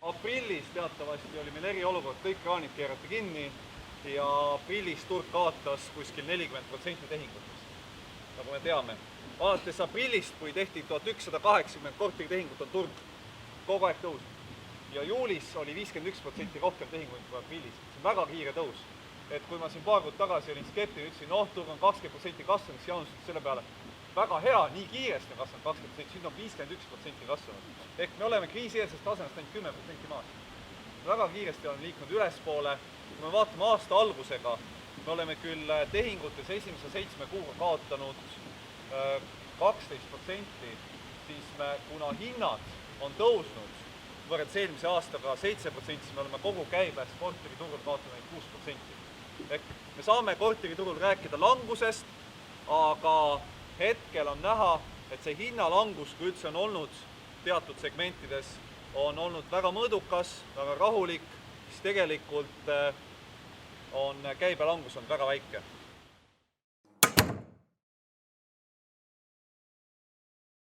Aprillis teatavasti oli meil eriolukord, kõik kraanid keerati kinni ja aprillis turg kaotas kuskil 40% tehingutest, nagu me teame. Alates aprillist, kui tehti 1180 korteritehingut, on turg kogu aeg tõusnud. Ja juulis oli 51% rohkem tehinguid kui aprillis. See on väga kiire tõus. Et kui ma siin paar kuud tagasi olin skeptiline, ütlesin, turg on 20% kasvanud, siis Jaanus ütles selle peale, väga hea, nii kiiresti on kasvanud 20%, nüüd on 51% kasvanud. Ehk me oleme kriisieelsest tasemest ainult 10% maas. Väga kiiresti on liikunud ülespoole. Kui me vaatame aasta algusega, me oleme küll tehingutes esimese 7 kuuga kaotanud 12%, siis kuna hinnad on tõusnud võrreldes eelmise aastaga 7%, siis me oleme kogu käibest korteriturul kaotanud 6%. Ehk me saame korteriturul rääkida langusest, aga hetkel on näha, et see hinnalangus, kui üldse on olnud teatud segmentides, on olnud väga mõõdukas, väga rahulik, siis tegelikult on käibelangus on väga väike.